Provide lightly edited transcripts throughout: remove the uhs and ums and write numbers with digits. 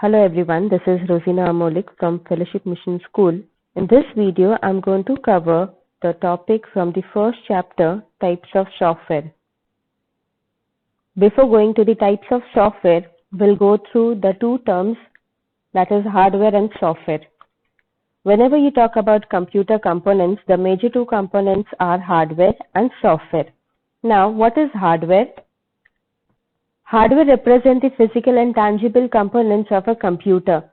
Hello everyone, this is Rosina Amolik from Fellowship Mission School. In this video, I'm going to cover the topic from the first chapter, Types of Software. Before going to the types of software, we'll go through the two terms, that is hardware and software. Whenever you talk about computer components, the major two components are hardware and software. Now, what is hardware? Hardware represents the physical and tangible components of a computer.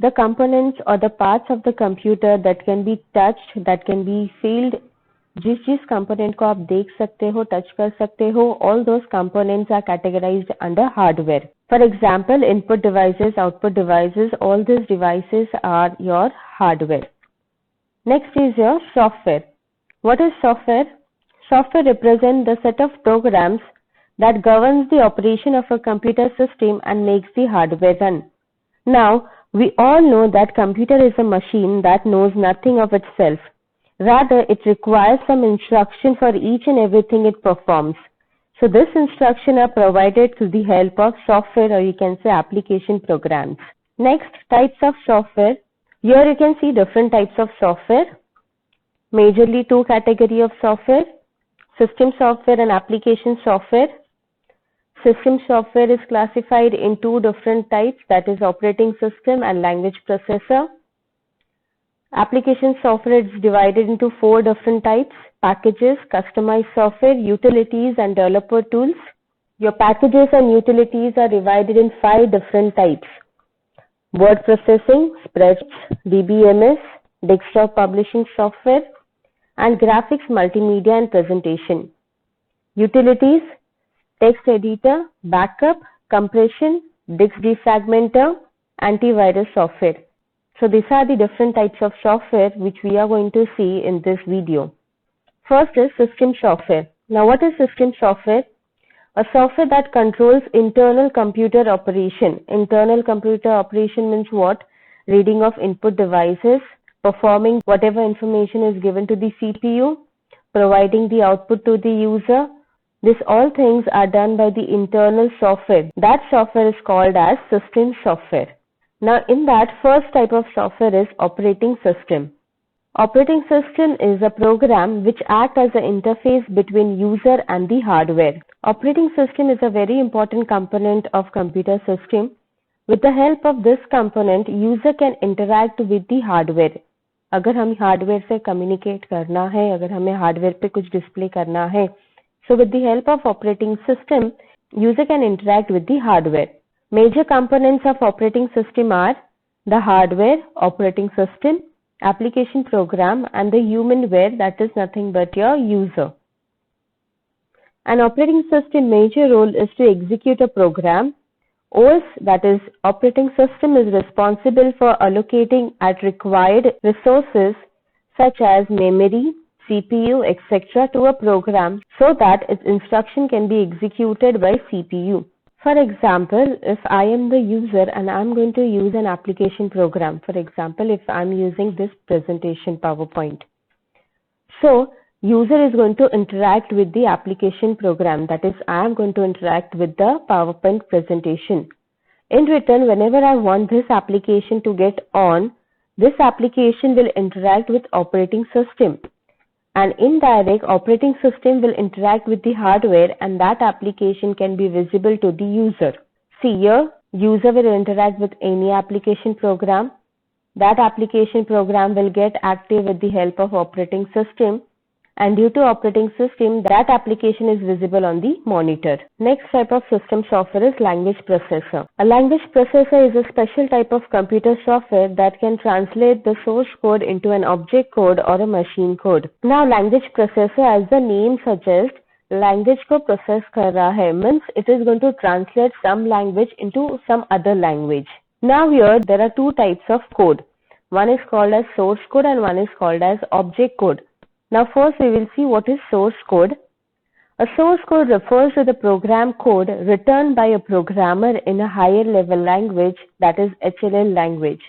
The components or the parts of the computer that can be touched, that can be felt, जिस component को आप देख सकते हो, touch कर सकते हो, all those components are categorized under hardware. For example, input devices, output devices, all these devices are your hardware. Next is your software. What is software? Software represents the set of programs that governs the operation of a computer system and makes the hardware run. Now, we all know that computer is a machine that knows nothing of itself. Rather, it requires some instruction for each and everything it performs. So, this instruction are provided through the help of software, or you can say application programs. Next, types of software. Here you can see different types of software. Majorly two categories of software, system software and application software. System software is classified in two different types, that is operating system and language processor. Application software is divided into four different types: packages, customized software, utilities and developer tools. Your packages and utilities are divided in five different types: word processing, spreadsheets, DBMS, desktop publishing software, and graphics, multimedia and presentation. Utilities: text editor, backup, compression, disk defragmenter, antivirus software. So these are the different types of software which we are going to see in this video. First is system software. Now what is system software? A software that controls internal computer operation. Internal computer operation means what? Reading of input devices, performing whatever information is given to the CPU, providing the output to the user. These all things are done by the internal software. That software is called as system software. Now in that, first type of software is operating system. Operating system is a program which acts as an interface between user and the hardware. Operating system is a very important component of computer system. With the help of this component, user can interact with the hardware. अगर हम hardware से communicate करना है, अगर हमें hardware पे कुछ display करना है, so with the help of operating system, user can interact with the hardware. Major components of operating system are the hardware, operating system, application program, and the humanware, that is nothing but your user. An operating system major role is to execute a program. OS, that is operating system, is responsible for allocating at required resources such as memory, CPU, etc. to a program so that its instruction can be executed by CPU. For example, if I am the user and I am going to use an application program, for example, if I am using this presentation PowerPoint. So, user is going to interact with the application program, that is, I am going to interact with the PowerPoint presentation. In return, whenever I want this application to get on, this application will interact with operating system. And indirect, operating system will interact with the hardware and that application can be visible to the user. See here, user will interact with any application program. That application program will get active with the help of operating system, and due to operating system, that application is visible on the monitor. Next type of system software is language processor. A language processor is a special type of computer software that can translate the source code into an object code or a machine code. Now language processor, as the name suggests, language को process कर रहा है, means it is going to translate some language into some other language. Now here there are two types of code. One is called as source code and one is called as object code. Now first we will see what is source code. A source code refers to the program code written by a programmer in a higher level language, that is HLL language.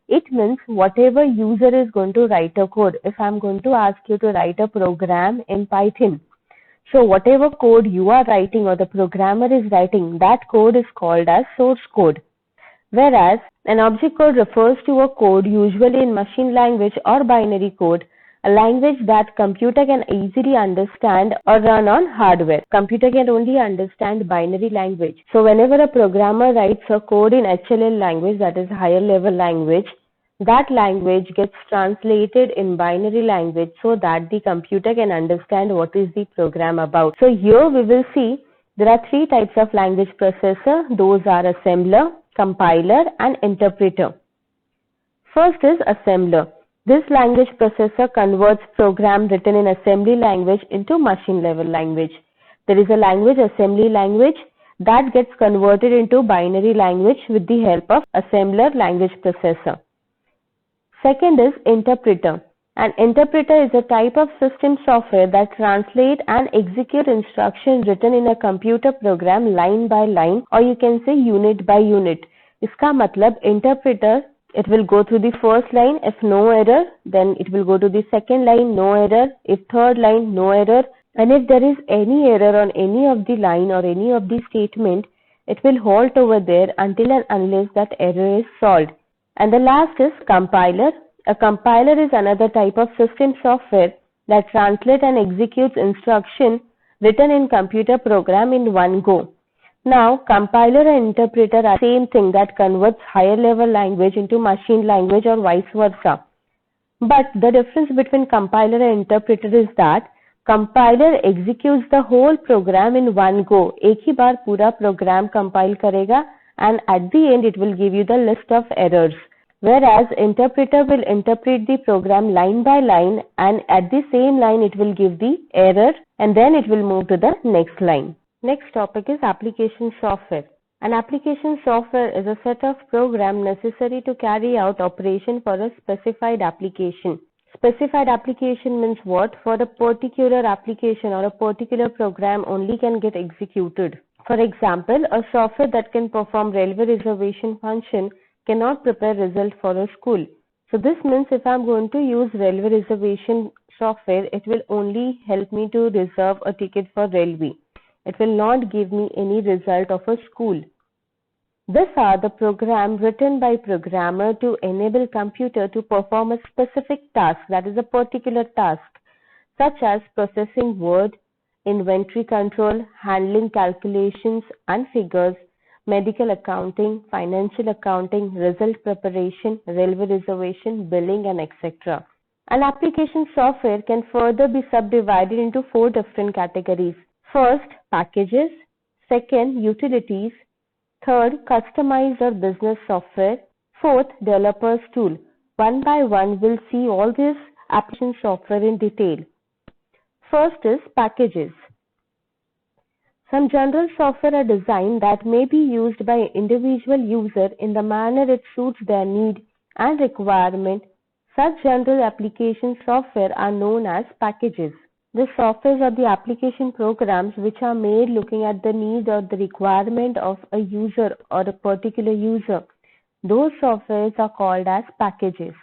It means whatever user is going to write a code. If I am going to ask you to write a program in Python, so whatever code you are writing or the programmer is writing, that code is called as source code. Whereas an object code refers to a code usually in machine language or binary code, a language that computer can easily understand or run on hardware. Computer can only understand binary language. So whenever a programmer writes a code in HLL language, that is higher level language, that language gets translated in binary language so that the computer can understand what is the program about. So here we will see there are three types of language processor. Those are assembler, compiler, and interpreter. First is assembler. This language processor converts program written in assembly language into machine level language. There is a language, assembly language, that gets converted into binary language with the help of assembler language processor. Second is interpreter. An interpreter is a type of system software that translates and executes instructions written in a computer program line by line, or you can say unit by unit. इसका मतलब interpreter, it will go through the first line, if no error, then it will go to the second line, no error, if third line, no error, and if there is any error on any of the line or any of the statement, it will halt over there until and unless that error is solved. And the last is compiler. A compiler is another type of system software that translates and executes instruction written in computer program in one go. Now, compiler and interpreter are the same thing that converts higher level language into machine language or vice versa. But the difference between compiler and interpreter is that compiler executes the whole program in one go. एक ही बार पूरा program compile करेगा and at the end it will give you the list of errors. Whereas interpreter will interpret the program line by line and at the same line it will give the error and then it will move to the next line. Next topic is application software. An application software is a set of programs necessary to carry out operation for a specified application. Specified application means what? For a particular application or a particular program only can get executed. For example, a software that can perform railway reservation function cannot prepare result for a school. So this means if I am going to use railway reservation software, it will only help me to reserve a ticket for railway. It will not give me any result of a school. These are the programs written by programmer to enable computer to perform a specific task, that is a particular task, such as processing word, inventory control, handling calculations and figures, medical accounting, financial accounting, result preparation, railway reservation, billing, and etc. An application software can further be subdivided into 4 different categories. First, packages. Second, utilities. Third, customized or business software. Fourth, developer's tool. One by one, we'll see all these application software in detail. First is packages. Some general software are designed that may be used by individual user in the manner it suits their need and requirement. Such general application software are known as packages. The softwares are the application programs which are made looking at the need or the requirement of a user or a particular user. Those softwares are called as packages.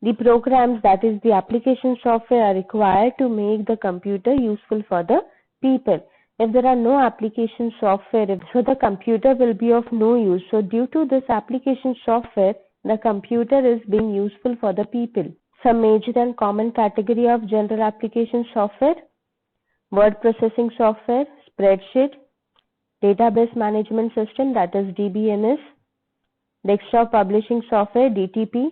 The programs, that is the application software, are required to make the computer useful for the people. If there are no application software, so the computer will be of no use. So due to this application software, the computer is being useful for the people. Some major and common category of general application software: word processing software, spreadsheet, database management system, that is DBMS, desktop publishing software, DTP,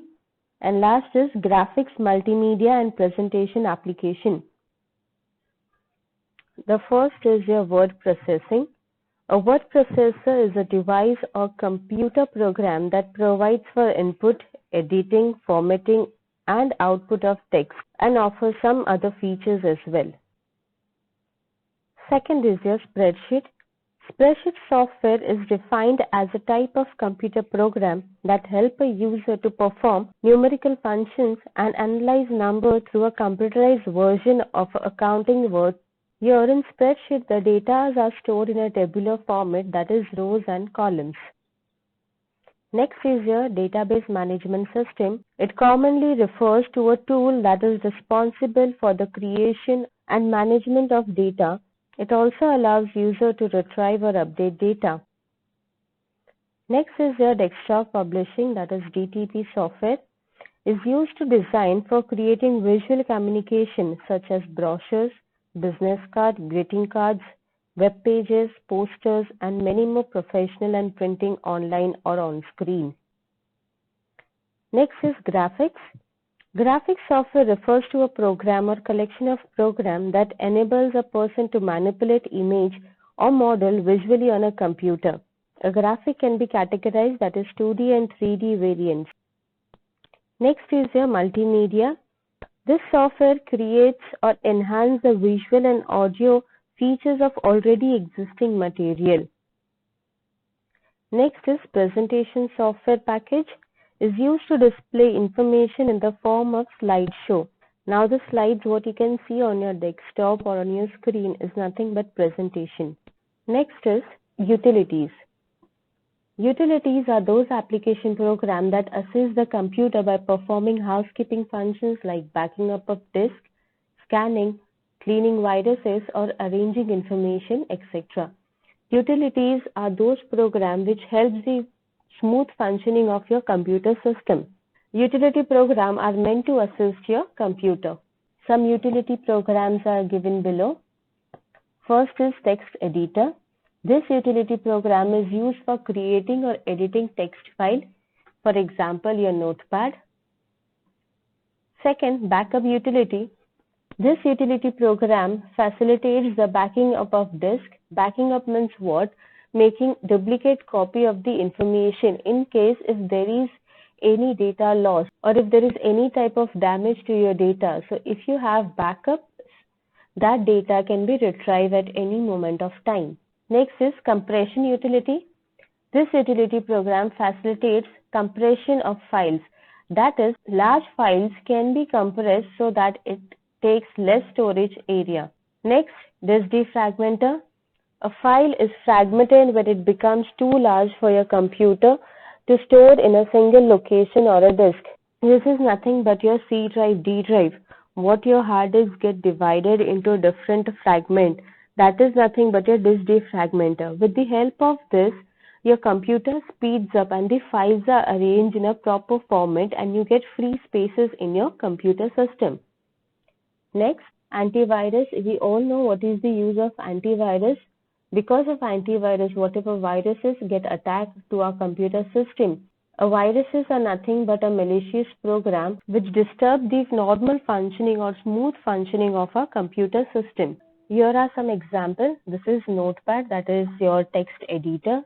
and last is graphics, multimedia and presentation application. The first is your word processing. A word processor is a device or computer program that provides for input, editing, formatting, and output of text and offers some other features as well. Second is your spreadsheet. Spreadsheet software is defined as a type of computer program that helps a user to perform numerical functions and analyze numbers through a computerized version of accounting word. Here in spreadsheet, the data are stored in a tabular format, that is rows and columns. Next is your database management system. It commonly refers to a tool that is responsible for the creation and management of data. It also allows user to retrieve or update data. Next is your desktop publishing, that is DTP software, is used to design for creating visual communication such as brochures, business cards, greeting cards, web pages, posters, and many more professional and printing online or on screen. Next is graphics. Graphics software refers to a program or collection of programs that enables a person to manipulate image or model visually on a computer. A graphic can be categorized, that is 2D and 3D variants. Next is your multimedia. This software creates or enhances the visual and audio features of already existing material. Next is presentation software package, is used to display information in the form of slideshow. Now the slides what you can see on your desktop or on your screen is nothing but presentation. Next is utilities. Utilities are those application programs that assist the computer by performing housekeeping functions like backing up of disk, scanning, cleaning viruses, or arranging information, etc. Utilities are those programs which help the smooth functioning of your computer system. Utility programs are meant to assist your computer. Some utility programs are given below. First is text editor. This utility program is used for creating or editing text file, for example, your notepad. Second, backup utility. This utility program facilitates the backing up of disk. Backing up means what? Making duplicate copy of the information in case if there is any data loss or if there is any type of damage to your data. So if you have backup, that data can be retrieved at any moment of time. Next is compression utility. This utility program facilitates compression of files. That is, large files can be compressed so that it takes less storage area. Next, disk defragmenter. A file is fragmented when it becomes too large for your computer to store in a single location or a disk. This is nothing but your C drive, D drive. What your hard disk get divided into different fragments. That is nothing but your disk defragmenter. With the help of this, your computer speeds up and the files are arranged in a proper format and you get free spaces in your computer system. Next, antivirus. We all know what is the use of antivirus. Because of antivirus, whatever viruses get attacked to our computer system. Viruses are nothing but a malicious program which disturb the normal functioning or smooth functioning of our computer system. Here are some examples. This is Notepad, that is your text editor.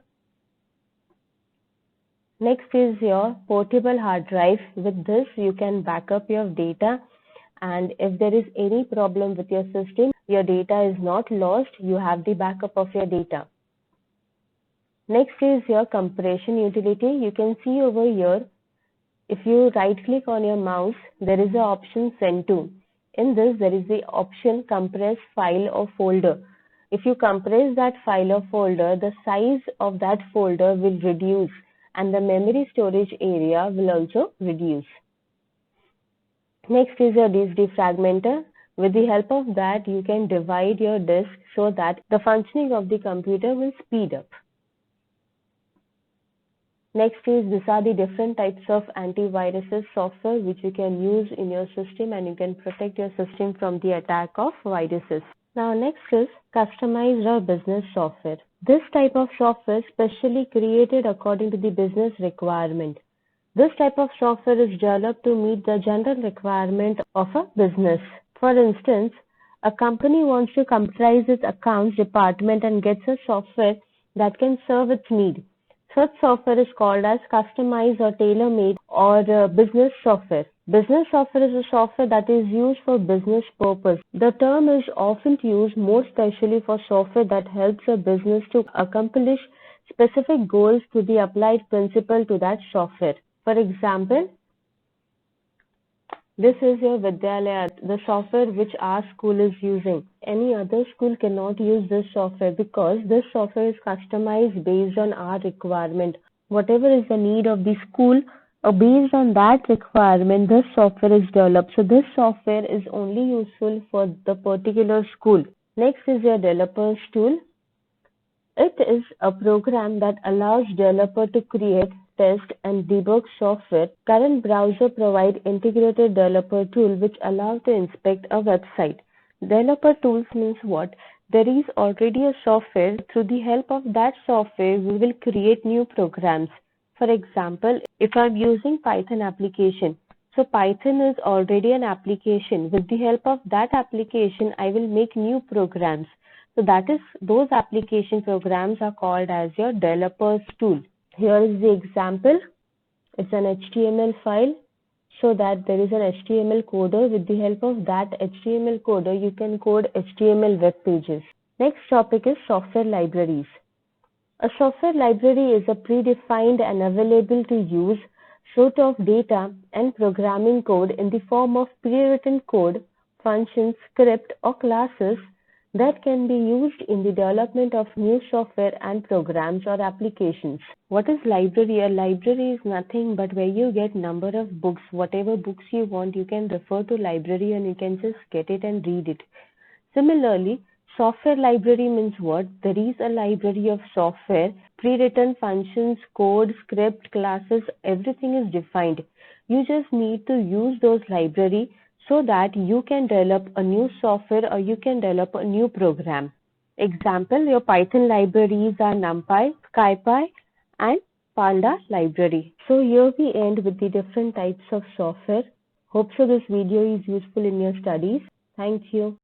Next is your portable hard drive. With this, you can back up your data, and if there is any problem with your system, your data is not lost, you have the backup of your data. Next is your compression utility. You can see over here, if you right click on your mouse, there is an option send to. In this, there is the option compress file or folder. If you compress that file or folder, the size of that folder will reduce and the memory storage area will also reduce. Next is your disk defragmenter. With the help of that, you can divide your disk so that the functioning of the computer will speed up. Next is, these are the different types of antiviruses software which you can use in your system and you can protect your system from the attack of viruses. Now next is customized or business software. This type of software is specially created according to the business requirement. This type of software is developed to meet the general requirement of a business. For instance, a company wants to computerize its accounts department and gets a software that can serve its need. Such software is called as customized or tailor-made or business software. Business software is a software that is used for business purpose. The term is often used more especially for software that helps a business to accomplish specific goals to the applied principle to that software. For example, this is your Vidyalaya, the software which our school is using. Any other school cannot use this software because this software is customized based on our requirement. Whatever is the need of the school, based on that requirement, this software is developed. So this software is only useful for the particular school. Next is your developers tool. It is a program that allows developer to create, test, and debug software. Current browser provide integrated developer tool which allow to inspect a website. Developer tools means what? There is already a software. Through the help of that software, we will create new programs. For example, if I'm using Python application, so Python is already an application. With the help of that application, I will make new programs. So that is, those application programs are called as your developer's tool. Here is the example. It's an HTML file. So that there is an HTML coder. With the help of that HTML coder, you can code HTML web pages. Next topic is software libraries. A software library is a predefined and available to use set of data and programming code in the form of pre-written code, functions, script, or classes that can be used in the development of new software and programs or applications. What is library? A library is nothing but where you get number of books. Whatever books you want, you can refer to library and you can just get it and read it. Similarly, software library means what? There is a library of software, pre-written functions, code, script, classes, everything is defined. You just need to use those library so that you can develop a new software or you can develop a new program. Example, your Python libraries are NumPy, SciPy, and Panda library. So here we end with the different types of software. Hope so this video is useful in your studies. Thank you.